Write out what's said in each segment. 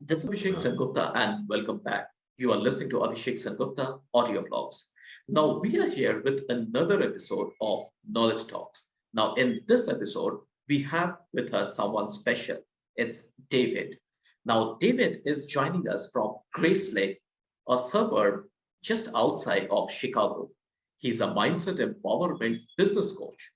This is Abhishek Sengupta and welcome back. You are listening to Abhishek Sengupta audio blogs. Now we are here with another episode of Knowledge Talks. Now in this episode, we have with us someone special. It's David. Now David is joining us from Grayslake, a suburb just outside of Chicago. He's a mindset empowerment business coach.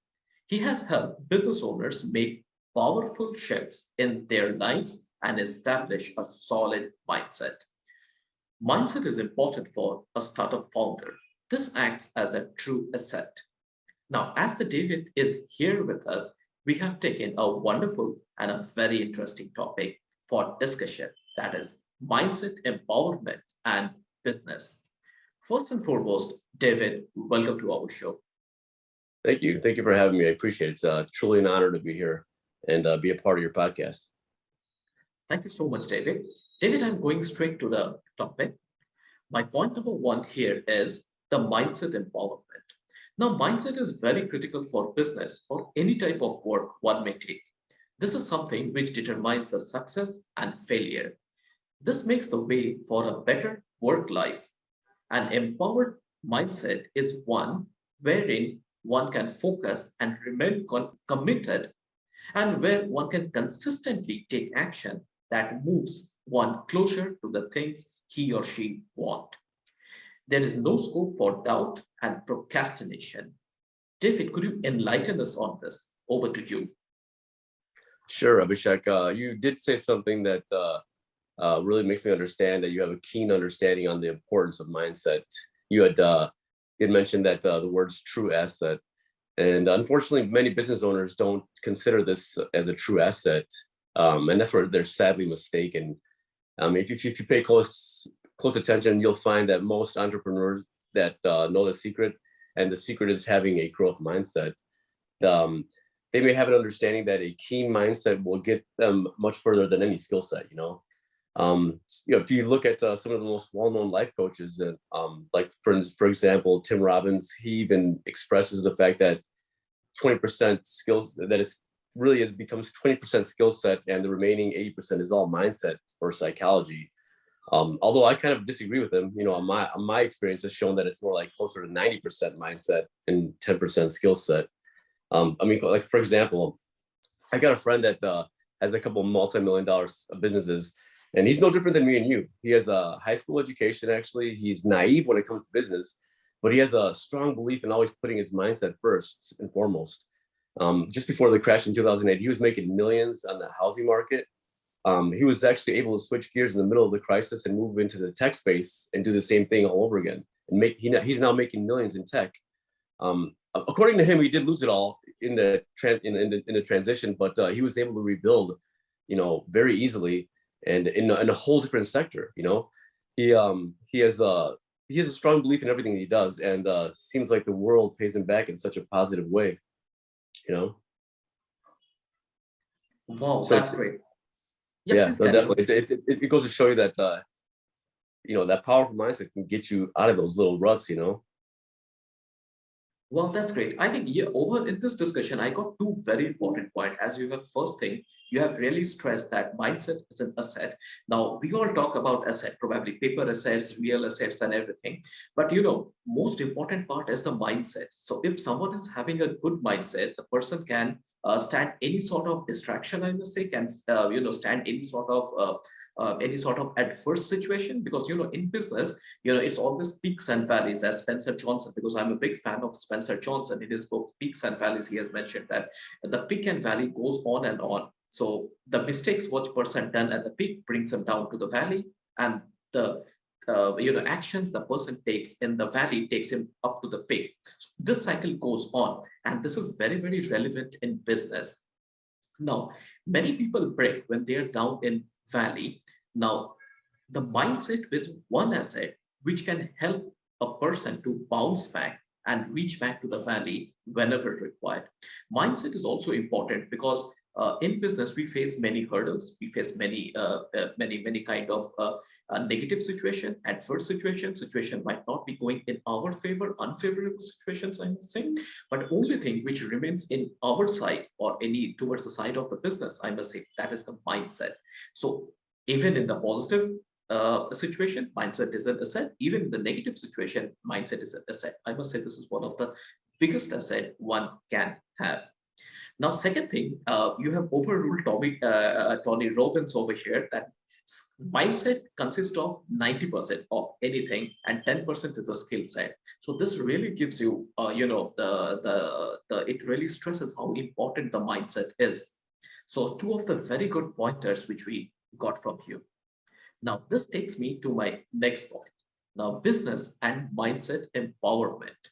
He has helped business owners make powerful shifts in their lives and establish a solid mindset. Mindset is important for a startup founder. This acts as a true asset. Now, as the David is here with us, we have taken a wonderful and a very interesting topic for discussion that is mindset empowerment and business. First and foremost, David, welcome to our show. Thank you. Thank you for having me. I appreciate it. It's truly an honor to be here and be a part of your podcast. Thank you so much, David. David, I'm going straight to the topic. My point number one here is the mindset empowerment. Now, mindset is very critical for business or any type of work one may take. This is something which determines the success and failure. This makes the way for a better work life. An empowered mindset is one wherein one can focus and remain committed and where one can consistently take action that moves one closer to the things he or she want. There is no scope for doubt and procrastination. David, could you enlighten us on this? Over to you. Sure, Abhishek. You did say something that really makes me understand that you have a keen understanding on the importance of mindset. You had mentioned that the words true asset. And unfortunately, many business owners don't consider this as a true asset. And that's where they're sadly mistaken. If you pay close attention, you'll find that most entrepreneurs that know the secret, and the secret is having a growth mindset. They may have an understanding that a keen mindset will get them much further than any skill set. If you look at some of the most well-known life coaches, and like for example, Tim Robbins, he even expresses the fact that 20% skills that it's really is becomes 20% skill set, and the remaining 80% is all mindset or psychology. Although I kind of disagree with him, my experience has shown that it's more like closer to 90% mindset and 10% skill set. Like for example, I got a friend that has a couple multi-million dollars of businesses, and he's no different than me and you. He has a high school education, actually. He's naive when it comes to business, but he has a strong belief in always putting his mindset first and foremost. Just before the crash in 2008, he was making millions on the housing market. He was actually able to switch gears in the middle of the crisis and move into the tech space and do the same thing all over again. And he's now making millions in tech. According to him, he did lose it all in the transition, but he was able to rebuild, very easily and in a whole different sector. He has a strong belief in everything he does, and seems like the world pays him back in such a positive way. Wow, So that's great. Yeah, yeah, please no, carry on. definitely. It goes to show you that that powerful mindset can get you out of those little ruts. Well, that's great. I think yeah, over in this discussion, I got two very important points. As you have first thing, you have really stressed that mindset is an asset. Now, we all talk about asset, probably paper assets, real assets, and everything. But most important part is the mindset. So if someone is having a good mindset, the person can stand any sort of distraction, I must say, can stand any sort of adverse situation, because in business it's always peaks and valleys, as Spencer Johnson, because I'm a big fan of Spencer Johnson. In his book Peaks and Valleys, he has mentioned that the peak and valley goes on and on. So the mistakes what person done at the peak brings him down to the valley, and the actions the person takes in the valley takes him up to the peak. So this cycle goes on, and this is very, very relevant in business. Now, many people break when they're down in valley. Now, the mindset is one asset which can help a person to bounce back and reach back to the valley whenever required. Mindset is also important because in business we face many hurdles, we face many kind of negative situation, adverse situation might not be going in our favor, unfavorable situations, I must say. But only thing which remains in our side or any towards the side of the business, I must say, that is the mindset. So Even in the positive situation, mindset is an asset. Even in the negative situation, mindset is an asset. I must say this is one of the biggest asset one can have. Now, second thing, you have overruled Tony Robbins over here that mindset consists of 90% of anything and 10% is a skill set. So this really gives you, it really stresses how important the mindset is. So two of the very good pointers which we got from you. Now, this takes me to my next point. Now, business and mindset empowerment.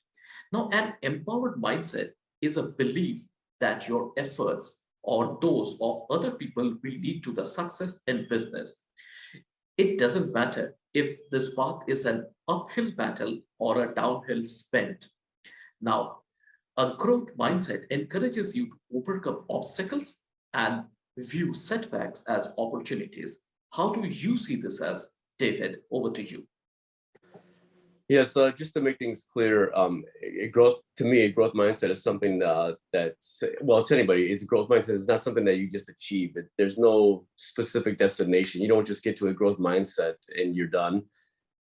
Now, an empowered mindset is a belief that your efforts or those of other people will lead to the success in business. It doesn't matter if this path is an uphill battle or a downhill sprint. Now, a growth mindset encourages you to overcome obstacles and view setbacks as opportunities. How do you see this as, David? Over to you. Yes, just to make things clear, a growth mindset is something that's, well, to anybody, is a growth mindset is not something that you just achieve. There's no specific destination. You don't just get to a growth mindset and you're done.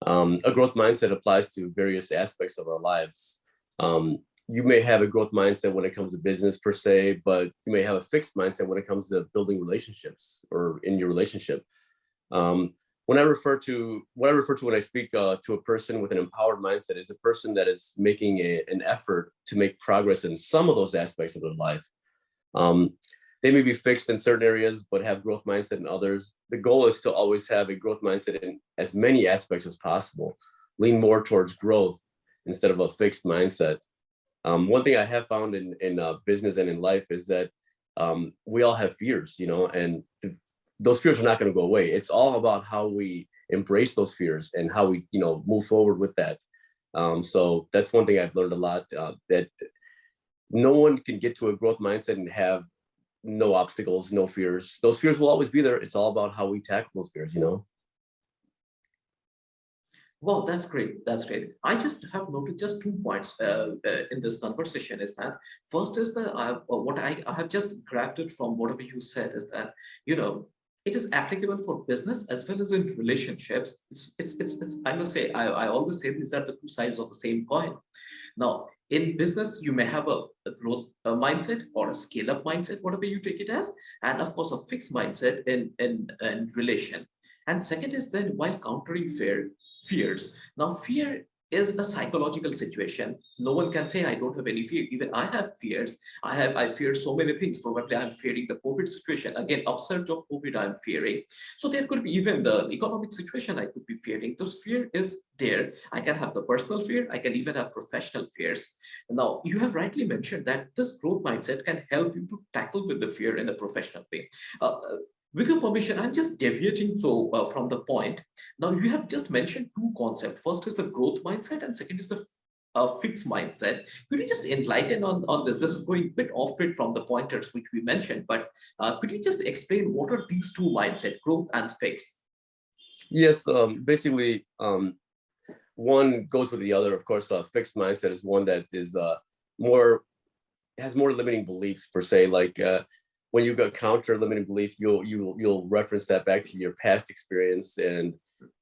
A growth mindset applies to various aspects of our lives. You may have a growth mindset when it comes to business per se, but you may have a fixed mindset when it comes to building relationships or in your relationship. What I refer to when I speak to a person with an empowered mindset is a person that is making an effort to make progress in some of those aspects of their life. They may be fixed in certain areas, but have growth mindset in others. The goal is to always have a growth mindset in as many aspects as possible. Lean more towards growth instead of a fixed mindset. One thing I have found in business and in life is that we all have fears, and those fears are not going to go away. It's all about how we embrace those fears and how we, move forward with that. So that's one thing I've learned a lot, that no one can get to a growth mindset and have no obstacles, no fears. Those fears will always be there. It's all about how we tackle those fears, Well, that's great. That's great. I just have noted just 2 points in this conversation is that first is that what I have just grabbed it from whatever you said is that, it is applicable for business as well as in relationships. I must say, I always say these are the two sides of the same coin. Now, in business, you may have a growth mindset or a scale up mindset, whatever you take it as, and of course, a fixed mindset in relation. And second is then while countering fears. Now, fear is a psychological situation. No one can say I don't have any fear. Even I have fears. I fear so many things. Probably I'm fearing the COVID situation. Again, upsurge of COVID I'm fearing. So there could be even the economic situation I could be fearing. Those fear is there. I can have the personal fear. I can even have professional fears. Now, you have rightly mentioned that this growth mindset can help you to tackle with the fear in the professional way. With your permission, I'm just deviating from the point. Now, you have just mentioned two concepts. First is the growth mindset, and second is the fixed mindset. Could you just enlighten on this? This is going a bit off bit from the pointers which we mentioned, but could you just explain what are these two mindset, growth and fixed? Yes, basically, one goes with the other. Of course, a fixed mindset is one that is more has more limiting beliefs per se. Like when you go counter limiting belief, you'll reference that back to your past experience, and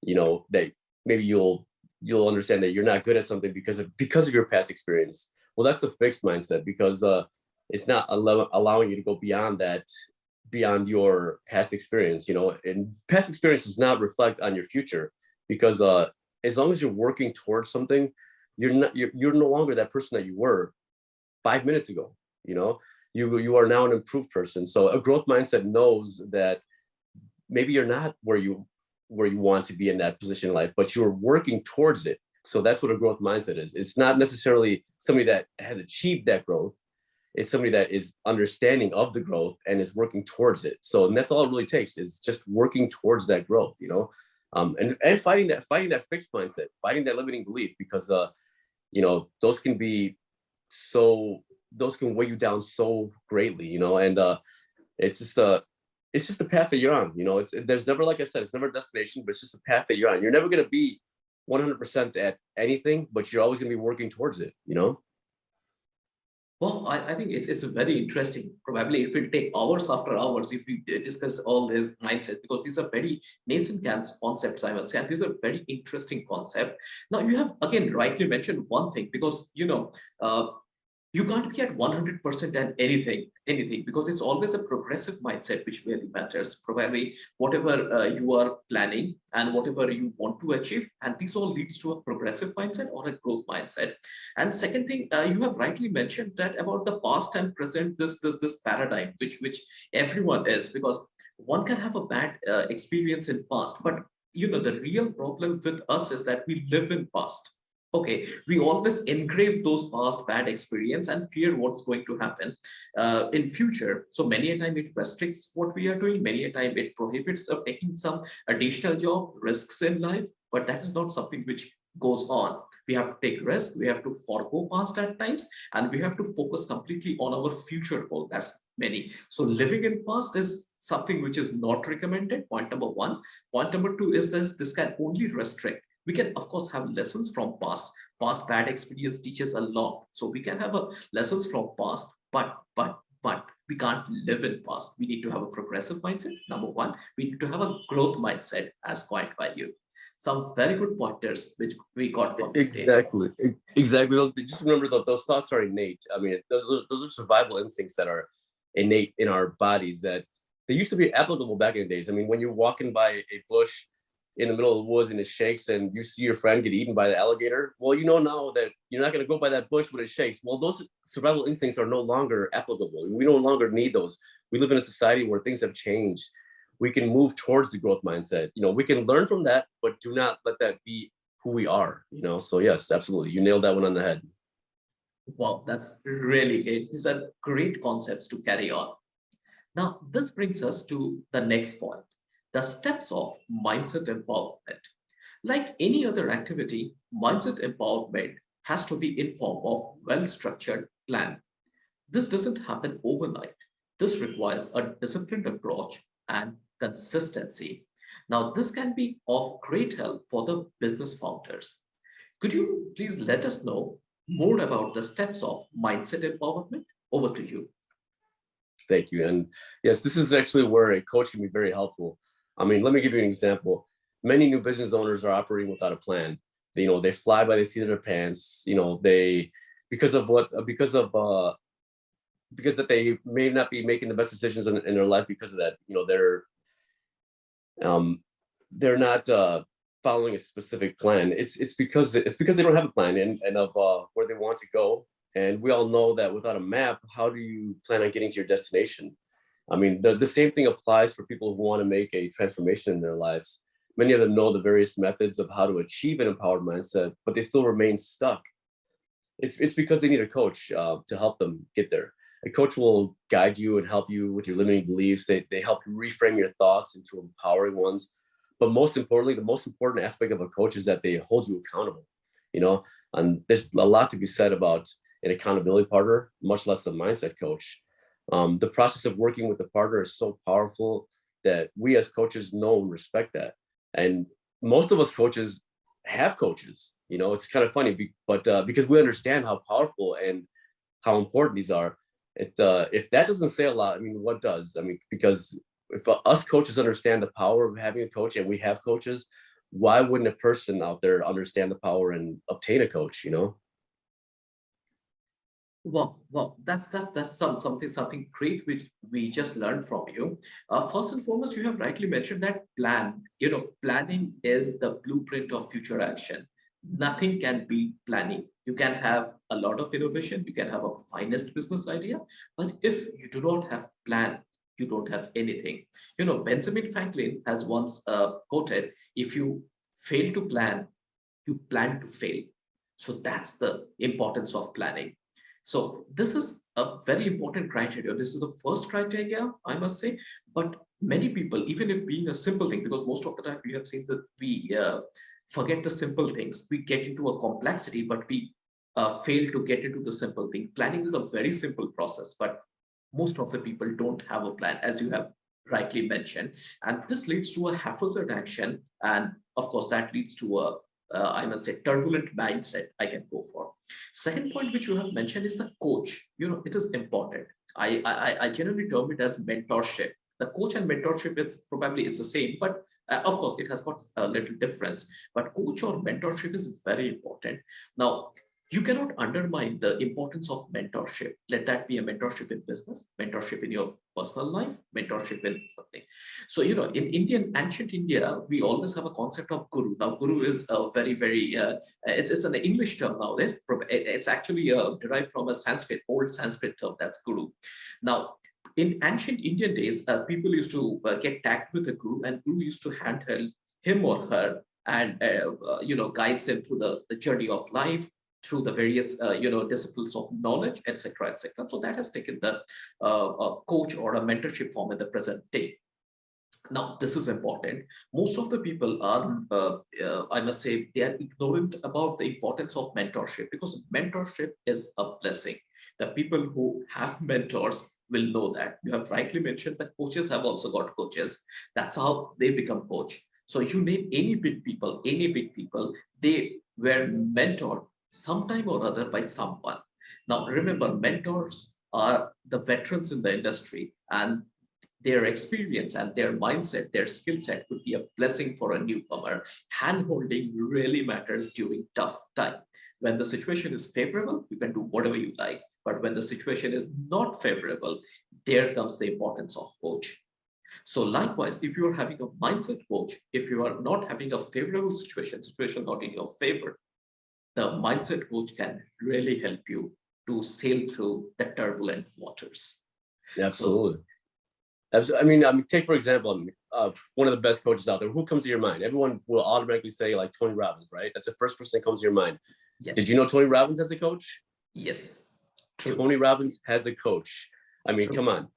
that maybe you'll understand that you're not good at something because of your past experience. Well, that's a fixed mindset because it's not allowing you to go beyond your past experience. And past experience does not reflect on your future, because as long as you're working towards something, you're no longer that person that you were 5 minutes ago. You are now an improved person. So a growth mindset knows that maybe you're not where you want to be in that position in life, but you're working towards it. So that's what a growth mindset is. It's not necessarily somebody that has achieved that growth. It's somebody that is understanding of the growth and is working towards it. So, and that's all it really takes, is just working towards that growth, and fighting that fixed mindset, fighting that limiting belief, because those can weigh you down so greatly, and it's just a path that you're on. There's never, like I said, it's never a destination, but it's just a path that you're on. You're never going to be 100% at anything, but you're always going to be working towards it. Well, I think it's very interesting. Probably it will take hours after hours if we discuss all this mindset, because these are very nascent concepts, I must say, and these are very interesting concept. Now, you have again rightly mentioned one thing, because you can't be at 100% and anything, because it's always a progressive mindset which really matters. Probably whatever you are planning and whatever you want to achieve, and this all leads to a progressive mindset or a growth mindset. And second thing, you have rightly mentioned that about the past and present, this paradigm which everyone is, because one can have a bad experience in past, but the real problem with us is that we live in past. Okay, we always engrave those past bad experience and fear what's going to happen in future. So many a time it restricts what we are doing, many a time it prohibits of taking some additional job risks in life, but that is not something which goes on. We have to take risk, we have to forego past at times, and we have to focus completely on our future goal. That's many. So living in past is something which is not recommended, point number one. Point number two is this can only restrict. We can of course have lessons from past bad experience teaches a lot, so we can have a lessons from past, but we can't live in past. We need to have a progressive mindset, number one. We need to have a growth mindset, as coined by you. Some very good pointers which we got from you, Dave. Exactly. Just remember that those thoughts are innate. I mean, those are survival instincts that are innate in our bodies, that they used to be applicable back in the days. I mean, when you're walking by a bush in the middle of the woods and it shakes and you see your friend get eaten by the alligator, well, you know now that you're not going to go by that bush when it shakes. Well, those survival instincts are no longer applicable. We no longer need those. We live in a society where things have changed. We can move towards the growth mindset. We can learn from that, but do not let that be who we are. So yes, absolutely. You nailed that one on the head. Wow, that's really great. These are great concepts to carry on. Now, this brings us to the next point, the steps of mindset empowerment. Like any other activity, mindset empowerment has to be in form of well-structured plan. This doesn't happen overnight. This requires a disciplined approach and consistency. Now, this can be of great help for the business founders. Could you please let us know more about the steps of mindset empowerment? Over to you. Thank you. And yes, this is actually where a coach can be very helpful. I mean, let me give you an example. Many new business owners are operating without a plan. They fly by the seat of their pants. They because of what because that they may not be making the best decisions in their life because of that. They're not following a specific plan. It's because they don't have a plan and of where they want to go. And we all know that without a map, how do you plan on getting to your destination? I mean, the same thing applies for people who want to make a transformation in their lives. Many of them know the various methods of how to achieve an empowered mindset, but they still remain stuck. It's because they need a coach to help them get there. A coach will guide you and help you with your limiting beliefs. They help you reframe your thoughts into empowering ones. But most importantly, the most important aspect of a coach is that they hold you accountable. And there's a lot to be said about an accountability partner, much less a mindset coach. The process of working with the partner is so powerful that we as coaches know and respect that. And most of us coaches have coaches. It's kind of funny, but because we understand how powerful and how important these are. If that doesn't say a lot, I mean, what does? I mean, because if us coaches understand the power of having a coach, and we have coaches, why wouldn't a person out there understand the power and obtain a coach? Well, that's something great which we just learned from you. First and foremost, you have rightly mentioned that plan. Planning is the blueprint of future action. Nothing can beat planning. You can have a lot of innovation, you can have a finest business idea, but if you do not have plan, you don't have anything. Benjamin Franklin has once quoted, "If you fail to plan, you plan to fail." So that's the importance of planning. So this is a very important criteria. This is the first criteria, I must say. But many people, even if being a simple thing, because most of the time we have seen that we forget the simple things. We get into a complexity, but we fail to get into the simple thing. Planning is a very simple process, but most of the people don't have a plan, as you have rightly mentioned. And this leads to a haphazard action. And of course, that leads to a I must say, turbulent mindset I can go for. Second point which you have mentioned is the coach. It is important. I generally term it as mentorship. The coach and mentorship is probably it's the same, but of course it has got a little difference. But coach or mentorship is very important. Now, you cannot undermine the importance of mentorship. Let that be a mentorship in business, mentorship in your personal life, mentorship in something. So, in ancient India, we always have a concept of guru. Now, guru is a very, very, it's an English term nowadays. It's actually derived from a old Sanskrit term, that's guru. Now, in ancient Indian days, people used to get tagged with a guru, and guru used to handheld him or her and, guides them through the journey of life, through the various disciplines of knowledge, etc., etc. So that has taken the coach or a mentorship form in the present day. Now, this is important. Most of the people are, I must say, they are ignorant about the importance of mentorship, because mentorship is a blessing. The people who have mentors will know that. You have rightly mentioned that coaches have also got coaches. That's how they become coach. So you name any big people, they were mentored sometime or other by someone. Now, remember, mentors are the veterans in the industry, and their experience and their mindset, their skill set could be a blessing for a newcomer. Hand-holding really matters during tough time. When the situation is favorable, you can do whatever you like. But when the situation is not favorable, there comes the importance of coach. So likewise, if you are having a mindset coach, if you are not having a favorable situation not in your favor, the mindset coach can really help you to sail through the turbulent waters. So Absolutely. Take for example, one of the best coaches out there. Who comes to your mind? Everyone will automatically say like Tony Robbins, right? That's the first person that comes to your mind. Did you yes, know Tony Robbins has a coach? yes, true, Tony Robbins has a coach. true. Come on.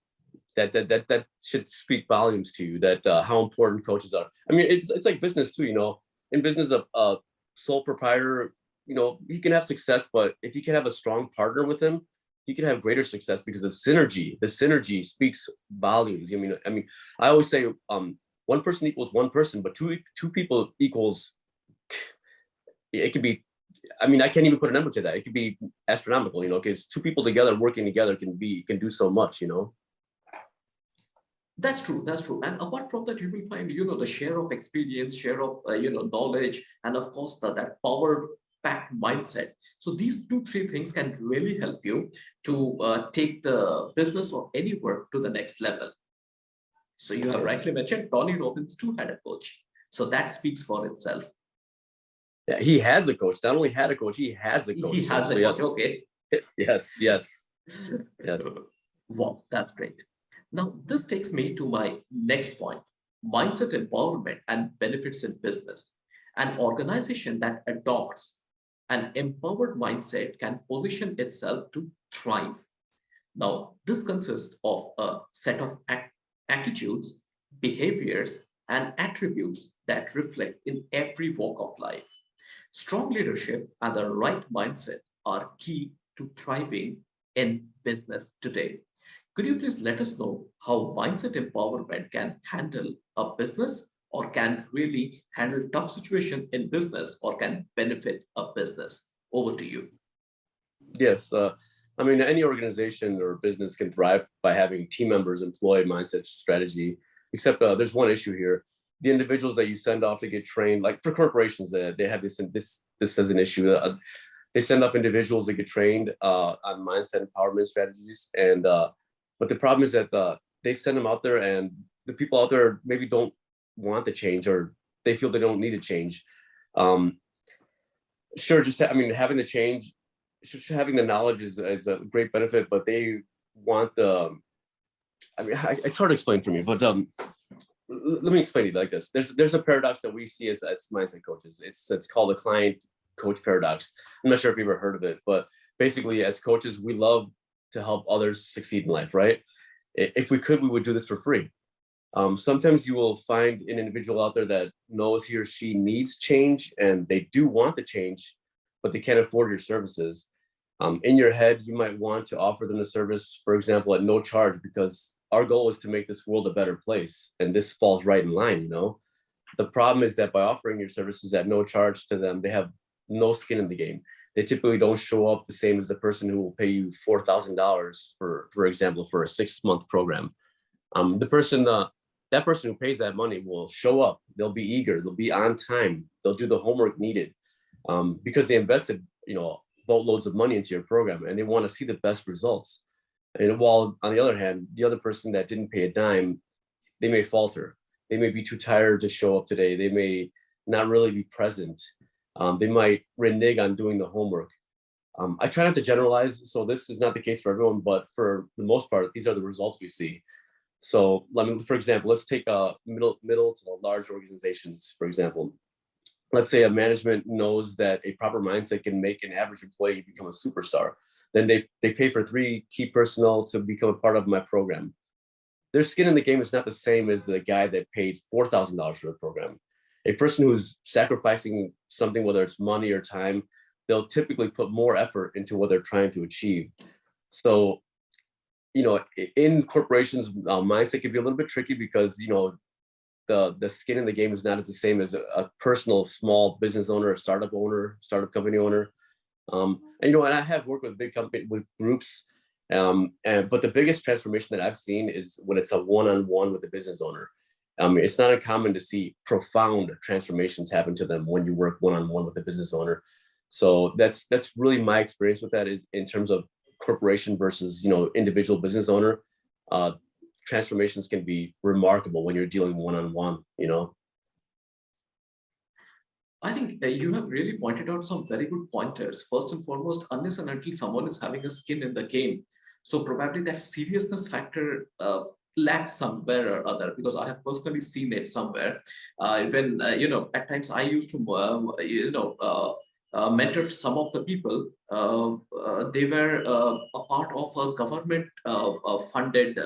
That should speak volumes to you, that how important coaches are. It's like business too, In business, a sole proprietor, he can have success, but if you can have a strong partner with him, you can have greater success, because the synergy speaks volumes. I always say, one person equals one person, but two people equals, it could be, I can't even put a number to that. It could be astronomical, because two people together working together can do so much. That's true. That's true. And apart from that, you will find, the share of experience, share of, knowledge, and of course, that power packed mindset. So these two, three things can really help you to take the business or any work to the next level. So you have Yes. rightly mentioned Tony Robbins too had a coach. So that speaks for itself. Yeah, he has a coach. Not only had a coach, he has a He coach. So, has so a coach. yes, Okay. yes, yes, yes. Wow, that's great. Now, this takes me to my next point: mindset empowerment and benefits in business. An organization that adopts an empowered mindset can position itself to thrive. Now, this consists of a set of attitudes, behaviors, and attributes that reflect in every walk of life. Strong leadership and the right mindset are key to thriving in business today. Could you please let us know how mindset empowerment can handle a business, or can really handle tough situation in business, or can benefit a business? Over to you. Yes. Any organization or business can thrive by having team members employ mindset strategy. Except there's one issue here: the individuals that you send off to get trained, like for corporations, they have this as an issue. They send up individuals that get trained on mindset empowerment strategies, and but the problem is that they send them out there, and the people out there maybe don't want to change, or they feel they don't need to change. Um, sure, having the change, having the knowledge is a great benefit, but they want the. It's hard to explain for me, but let me explain it like this. There's a paradox that we see as mindset coaches. It's called the client coach paradox. I'm not sure if you've ever heard of it, but basically, as coaches, we love to help others succeed in life, right? If we could, we would do this for free. Sometimes you will find an individual out there that knows he or she needs change, and they do want the change, but they can't afford your services. In your head, you might want to offer them the service, for example, at no charge, because our goal is to make this world a better place. And this falls right in line. The problem is that by offering your services at no charge to them, they have no skin in the game. They typically don't show up the same as the person who will pay you $4,000 for example, for a 6-month program. That person who pays that money will show up. They'll be eager. They'll be on time. They'll do the homework needed, because they invested, boatloads of money into your program, and they want to see the best results. And while on the other hand, the other person that didn't pay a dime, they may falter. They may be too tired to show up today. They may not really be present. They might renege on doing the homework. I try not to generalize, so this is not the case for everyone, but for the most part, these are the results we see. So, for example, let's take middle to large organizations, for example. Let's say a management knows that a proper mindset can make an average employee become a superstar. Then they pay for 3 key personnel to become a part of my program. Their skin in the game is not the same as the guy that paid $4,000 for the program. A person who's sacrificing something, whether it's money or time, they'll typically put more effort into what they're trying to achieve. So, in corporations, mindset can be a little bit tricky because, the skin in the game is not the same as a personal small business owner, a startup company owner. And I have worked with big company with groups, but the biggest transformation that I've seen is when it's a one-on-one with the business owner. It's not uncommon to see profound transformations happen to them when you work one-on-one with the business owner. So that's really my experience with that, is in terms of corporation versus individual business owner. Transformations can be remarkable when you're dealing one-on-one. I think you have really pointed out some very good pointers. First and foremost, unless and until someone is having a skin in the game, so probably that seriousness factor lacks somewhere or other, because I have personally seen it somewhere. When at times I used to mentor some of the people. They were a part of a government funded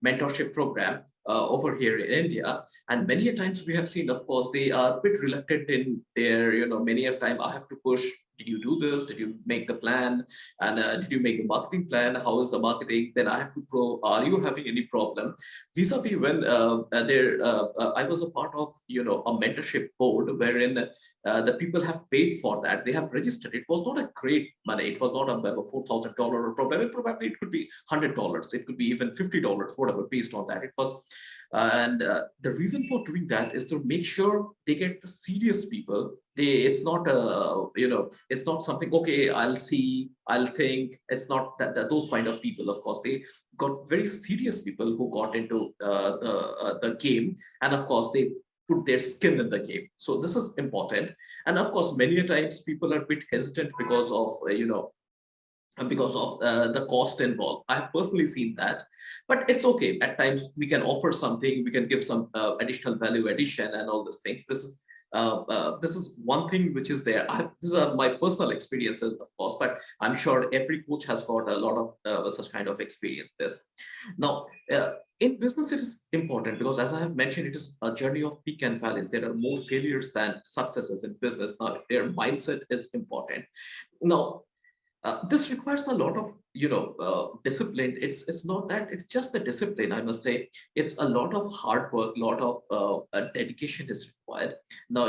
mentorship program over here in India. And many a times we have seen, of course, they are a bit reluctant in their, many a time I have to push, did you do this? Did you make the plan? And did you make the marketing plan? How is the marketing? Then I have to are you having any problem? Vis-a-vis when I was a part of, a mentorship board wherein the people have paid for that. They have registered. It was not a great money. It was not a $4,000 or probably it could be $100. It could be even $50, whatever, based on that. It was, and the reason for doing that is to make sure they get the serious people. It's not it's not something, okay, I'll see, I'll think. It's not that those kind of people. Of course, they got very serious people who got into the game, and of course they put their skin in the game. So this is important. And of course, many a times people are a bit hesitant because of the cost involved. I've personally seen that, but it's okay. At times we can offer something, we can give some additional value addition and all these things. This is one thing which is there. These are my personal experiences, of course, but I'm sure every coach has got a lot of such kind of experiences. Now, in business, it is important because, as I have mentioned, it is a journey of peak and valleys. There are more failures than successes in business. Now, their mindset is important. Now, this requires a lot of discipline. It's not that, it's just the discipline, I must say. It's a lot of hard work, a lot of dedication is required. Now,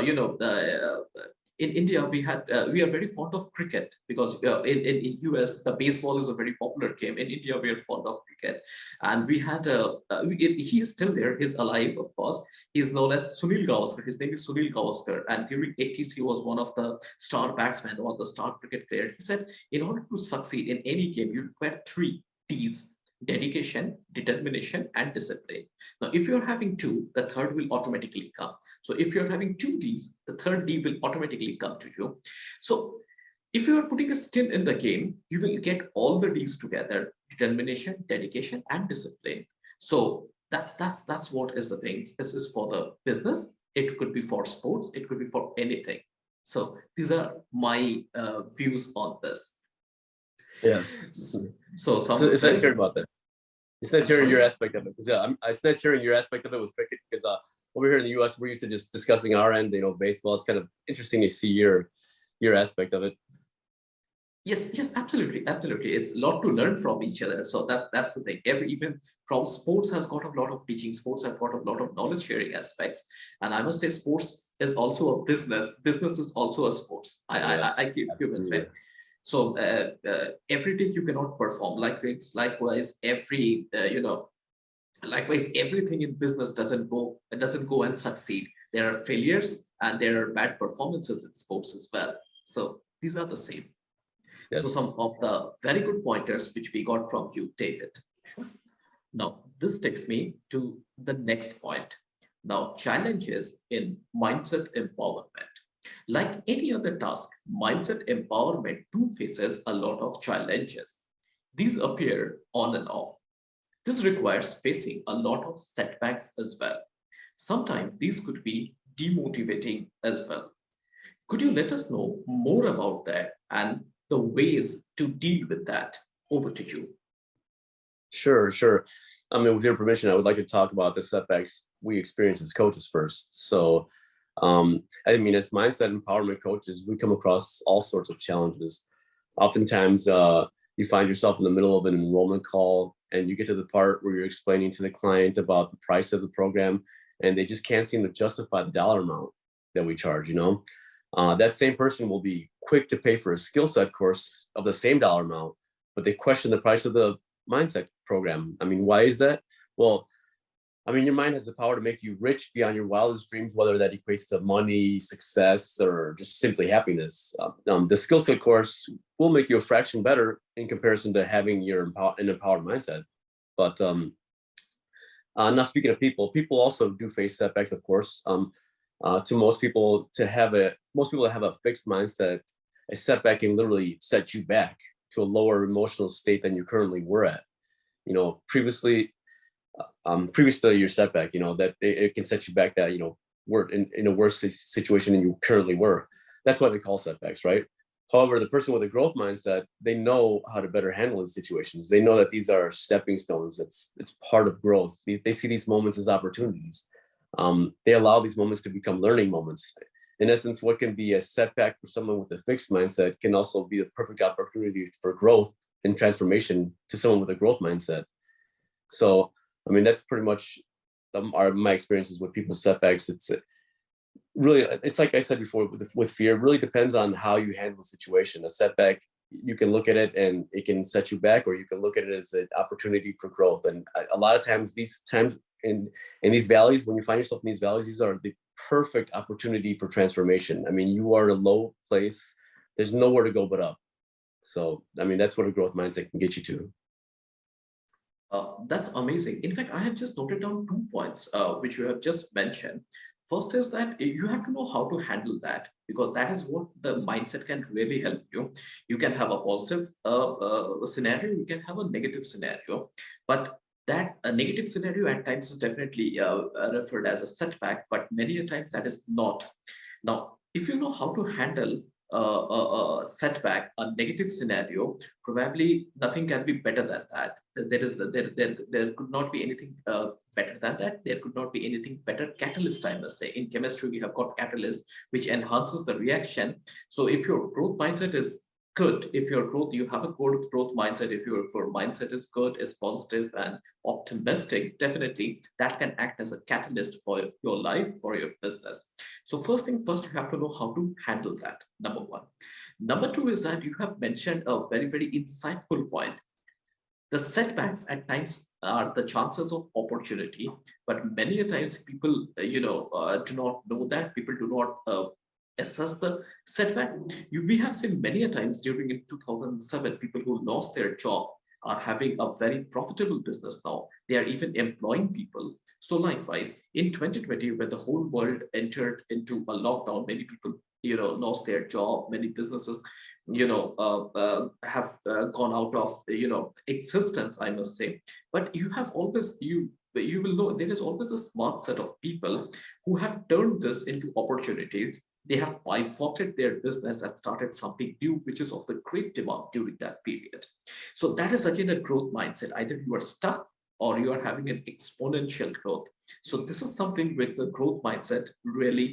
in India, we are very fond of cricket because in US the baseball is a very popular game. In India, we are fond of cricket, and we had he is still there. He's alive, of course. He's known as Sunil Gavaskar. His name is Sunil Gavaskar, and during 80s he was one of the star batsmen, one of the star cricket players. He said, in order to succeed in any game, you require 3 T's: dedication, determination, and discipline. Now, if you're having 2, the third will automatically come. So if you're having 2 D's, the third D will automatically come to you. So if you are putting a skin in the game, you will get all the D's together: determination, dedication, and discipline. So that's what is the thing. This is for the business. It could be for sports. It could be for anything. So these are my views on this. Yes. So It's nice hearing about that. It's nice I'm hearing your sorry. aspect of it. It's nice hearing your aspect of it with cricket, because over here in the U.S. we're used to just discussing our end. Baseball. It's kind of interesting to see your aspect of it. Yes, absolutely, absolutely. It's a lot to learn from each other. So that's the thing. Every even from sports has got a lot of teaching. Sports have got a lot of knowledge sharing aspects. And I must say, sports is also a business. Business is also a sports. I Yes, give absolutely. respect. So every day you cannot perform. Likewise, likewise everything in business doesn't go and succeed. There are failures and there are bad performances in sports as well. So these are the same. So some Yes. of the very good pointers which we got from you, David. Now, this takes me to the next point. Now, challenges in mindset empowerment. Like any other task, mindset empowerment too faces a lot of challenges. These appear on and off. This requires facing a lot of setbacks as well. Sometimes these could be demotivating as well. Could you let us know more about that and the ways to deal with that? Over to you. Sure, sure. I mean, with your permission, I would like to talk about the setbacks we experience as coaches first. So, I mean, as mindset empowerment coaches, we come across all sorts of challenges. Oftentimes, you find yourself in the middle of an enrollment call, and you get to the part where you're explaining to the client about the price of the program, and they just can't seem to justify the dollar amount that we charge. That same person will be quick to pay for a skill set course of the same dollar amount, but they question the price of the mindset program. I mean, why is that? Well, I mean, your mind has the power to make you rich beyond your wildest dreams, whether that equates to money, success, or just simply happiness. The skill set course will make you a fraction better in comparison to having an empowered mindset. But not speaking of people, people also do face setbacks, of course. To most people that have a fixed mindset, a setback can literally set you back to a lower emotional state than you currently were at. Previous to your setback, that it can set you back that were in a worse situation than you currently were. That's why they call setbacks, right? However, the person with a growth mindset, they know how to better handle these situations. They know that these are stepping stones. It's part of growth. They see these moments as opportunities. They allow these moments to become learning moments. In essence, what can be a setback for someone with a fixed mindset can also be a perfect opportunity for growth and transformation to someone with a growth mindset. So, I mean, that's pretty much my experiences with people's setbacks. It's like I said before, with fear, it really depends on how you handle the situation. A setback, you can look at it and it can set you back, or you can look at it as an opportunity for growth. And a lot of times, these times in these valleys, when you find yourself in these valleys, these are the perfect opportunity for transformation. I mean, you are in a low place. There's nowhere to go but up. So, I mean, that's what a growth mindset can get you to. That's amazing. In fact, I have just noted down 2 points which you have just mentioned. First is that you have to know how to handle that, because that is what the mindset can really help you. You can have a positive scenario, you can have a negative scenario, but that a negative scenario at times is definitely referred as a setback, but many a times that is not. Now, if you know how to handle a setback, a negative scenario, probably nothing can be better than that. There could not be anything better than that. There could not be anything better. Catalyst, I must say. In chemistry, we have got catalyst, which enhances the reaction. So if your growth mindset is good, if your growth, you have a good growth mindset, if your mindset is good, is positive and optimistic, definitely that can act as a catalyst for your life, for your business. So first thing first, you have to know how to handle that, number one. Number two is that you have mentioned a very, very insightful point. The setbacks at times are the chances of opportunity, but many a times people, do not know that. People do not assess the setback. We have seen many a times during in 2007, people who lost their job are having a very profitable business now. They are even employing people. So likewise, in 2020, when the whole world entered into a lockdown, many people, lost their job. Many businesses, have gone out of, existence, I must say. But you will know there is always a smart set of people who have turned this into opportunities. They have pivoted their business and started something new, which is of the great demand during that period. So that is again a growth mindset. Either you are stuck or you are having an exponential growth. So this is something with the growth mindset really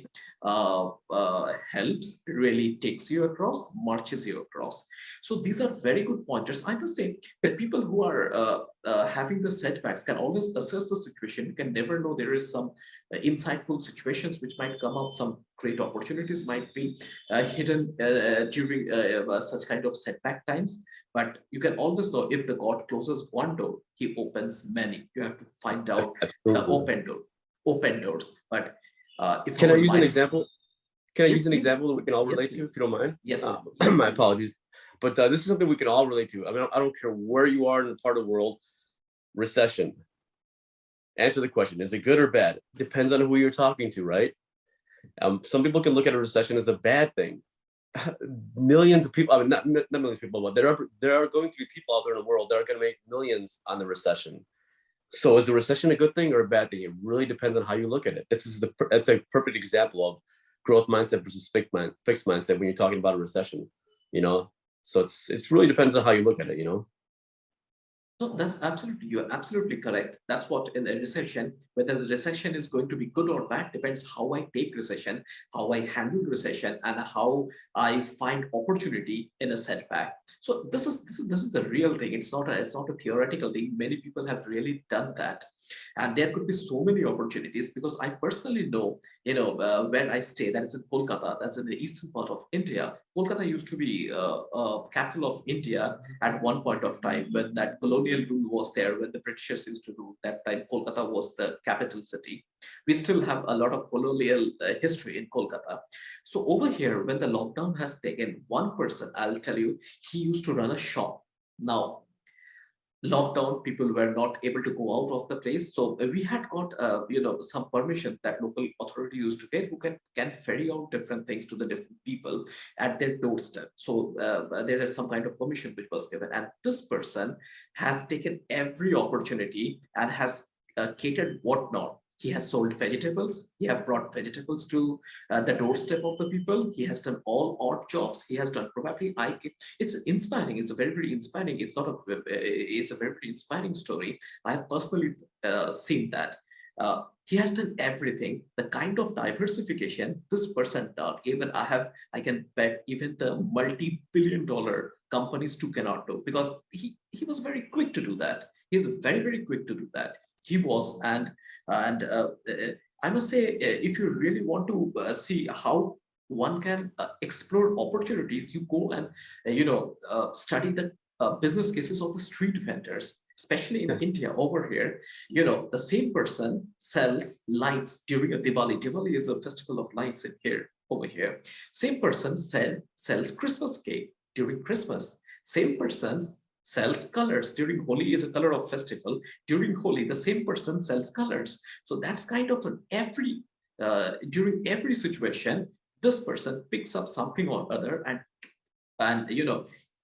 helps, really takes you across, marches you across. So these are very good pointers. I must say that people who are having the setbacks can always assess the situation. You can never know, there is some insightful situations which might come up, some great opportunities might be hidden during such kind of setback times. But you can always know, if the God closes one door, he opens many. You have to find out the Absolutely. open doors. But if Can I our use an minds, example? Can I yes, use an please, example that we can all yes, relate to, please, if you don't mind? yes, yes, My please. apologies. But this is something we can all relate to. I mean, I don't care where you are in the part of the world. Recession. Answer the question. Is it good or bad? Depends on who you're talking to, right? Some people can look at a recession as a bad thing. Millions of people, I mean, not millions of people, but there are going to be people out there in the world that are going to make millions on the recession. So is the recession a good thing or a bad thing? It really depends on how you look at it. It's a perfect example of growth mindset versus fixed mindset when you're talking about a recession, you know? So it's really depends on how you look at it, you know? No, that's absolutely, you're absolutely correct. That's what in a recession, whether the recession is going to be good or bad, depends how I take recession, how I handle recession, and how I find opportunity in a setback. So this is a real thing. It's not a theoretical thing. Many people have really done that, and there could be so many opportunities, because I personally know, where I stay. That is in Kolkata. That's in the eastern part of India. Kolkata used to be capital of India at one point of time, when that colonial rule was there, when the Britishers used to rule. That time, Kolkata was the capital city. We still have a lot of colonial history in Kolkata. So over here, when the lockdown has taken, one person, I'll tell you, he used to run a shop. Now, lockdown, people were not able to go out of the place, so we had got some permission that local authority used to get, who can ferry out different things to the different people at their doorstep. So there is some kind of permission which was given, and this person has taken every opportunity and has catered whatnot. He has sold vegetables. He have brought vegetables to the doorstep of the people. He has done all odd jobs. He has done, probably, it's inspiring. It's a very, very inspiring. It's a very, very inspiring story. I have personally seen that. He has done everything. The kind of diversification this person done, even I can bet even the multi-billion-dollar companies too cannot do, because he was very quick to do that. He's very, very quick to do that. He was, and I must say, if you really want to see how one can explore opportunities, you go and study the business cases of the street vendors, especially in India. Over here, the same person sells lights during a Diwali. Diwali is a festival of lights in here. Over here, same person sells Christmas cake during Christmas. Same person sells colors during Holi, is a color of festival. During Holi, the same person sells colors. So that's kind of during every situation, this person picks up something or other, and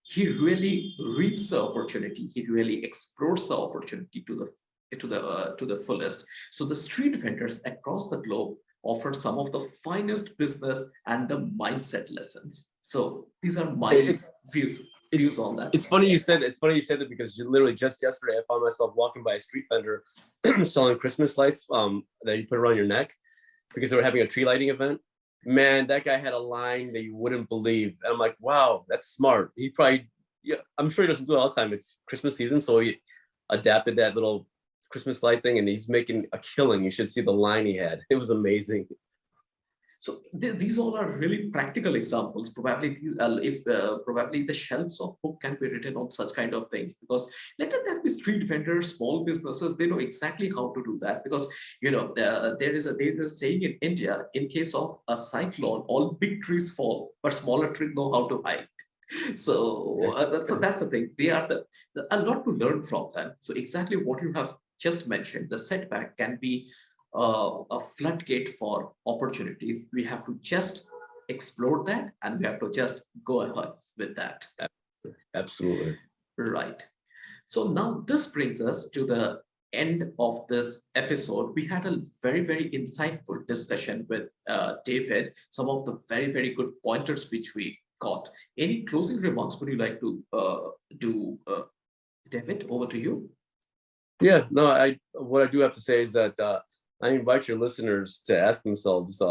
he really reaps the opportunity. He really explores the opportunity to the fullest. So the street vendors across the globe offer some of the finest business and the mindset lessons. So these are my It's views on that. it's funny you said that, because literally just yesterday I found myself walking by a street vendor selling Christmas lights that you put around your neck, because they were having a tree lighting event. Man, that guy had a line that you wouldn't believe. And I'm like, wow, that's smart. He probably, yeah, I'm sure he doesn't do it all the time. It's Christmas season, so he adapted that little Christmas light thing, and he's making a killing. You should see the line he had. It was amazing. So these all are really practical examples. Probably if probably the shelves of book can be written on such kind of things, because let that be street vendors, small businesses, they know exactly how to do that. Because there's a saying in India: in case of a cyclone, all big trees fall, but smaller trees know how to hide. So that's the thing. They are a lot to learn from them. So exactly what you have just mentioned, the setback can be a floodgate for opportunities. We have to just explore that, and we have to just go ahead with that. Absolutely. Right. So now this brings us to the end of this episode. We had a very, very insightful discussion with David, some of the very, very good pointers which we got. Any closing remarks would you like to do, David? Over to you. Yeah, no, what I do have to say is that I invite your listeners to ask themselves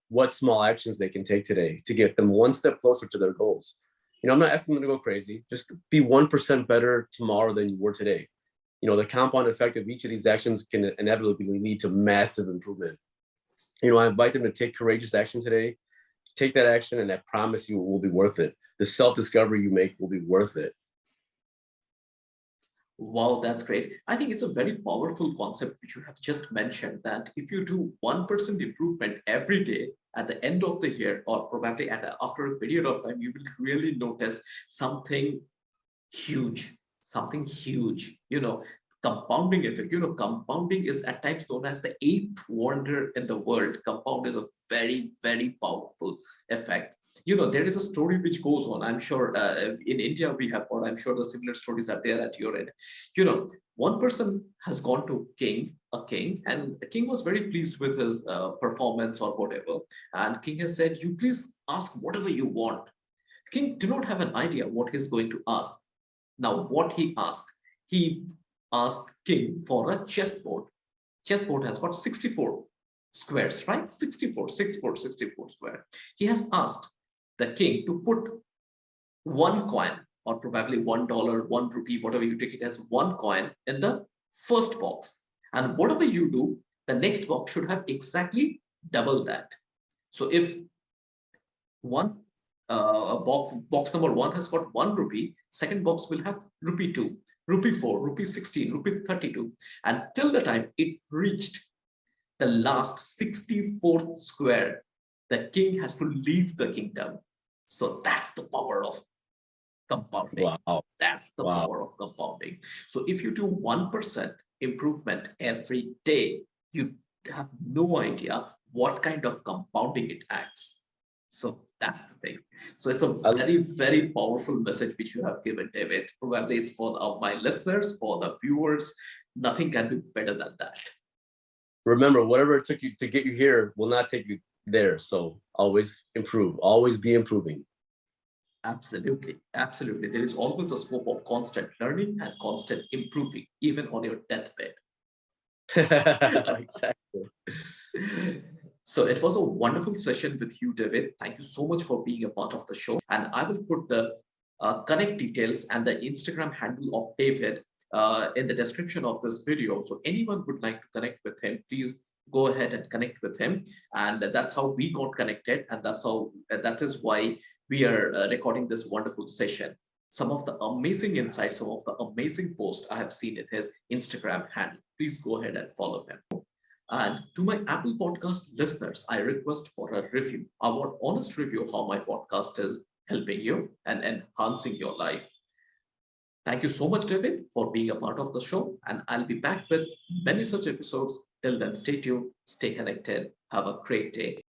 what small actions they can take today to get them one step closer to their goals. I'm not asking them to go crazy. Just be 1% better tomorrow than you were today. The compound effect of each of these actions can inevitably lead to massive improvement. I invite them to take courageous action today. Take that action, and I promise you it will be worth it. The self-discovery you make will be worth it. Wow, that's great. I think it's a very powerful concept which you have just mentioned, that if you do 1% improvement every day at the end of the year, or probably after a period of time, you will really notice something huge, something huge. Compounding effect. Compounding is at times known as the eighth wonder in the world. Compound is a very, very powerful effect. There is a story which goes on. I'm sure in India we have, or I'm sure the similar stories are there at your end. One person has gone to a king, and the king was very pleased with his performance or whatever. And king has said, "You please ask whatever you want." King do not have an idea what he's going to ask. Now, what he asked king for a chessboard. Chessboard has got 64 squares, right? 64, 64, 64 square. He has asked the king to put one coin, or probably $1, 1 rupee, whatever you take it as, one coin in the first box. And whatever you do, the next box should have exactly double that. So if one box number one has got 1 rupee, second box will have rupee 2, rupee 4, rupee 16, rupee 32, and till the time it reached the last 64th square, the king has to leave the kingdom. So that's the power of compounding. Wow. That's the Wow. power of compounding. So if you do 1% improvement every day, you have no idea what kind of compounding it acts. So that's the thing. So it's a very, very powerful message which you have given, David. Probably it's for my listeners, for the viewers. Nothing can be better than that. Remember, whatever it took you to get you here will not take you there. So always improve, always be improving. Absolutely. Absolutely. There is always a scope of constant learning and constant improving, even on your deathbed. Exactly. So it was a wonderful session with you, David. Thank you so much for being a part of the show. And I will put the connect details and the Instagram handle of David in the description of this video. So anyone would like to connect with him, please go ahead and connect with him. And that's how we got connected. And that is why we are recording this wonderful session. Some of the amazing insights, some of the amazing posts I have seen in his Instagram handle. Please go ahead and follow him. And to my Apple Podcast listeners, I request for a review. I want honest review of how my podcast is helping you and enhancing your life. Thank you so much, David, for being a part of the show. And I'll be back with many such episodes. Till then, stay tuned, stay connected. Have a great day.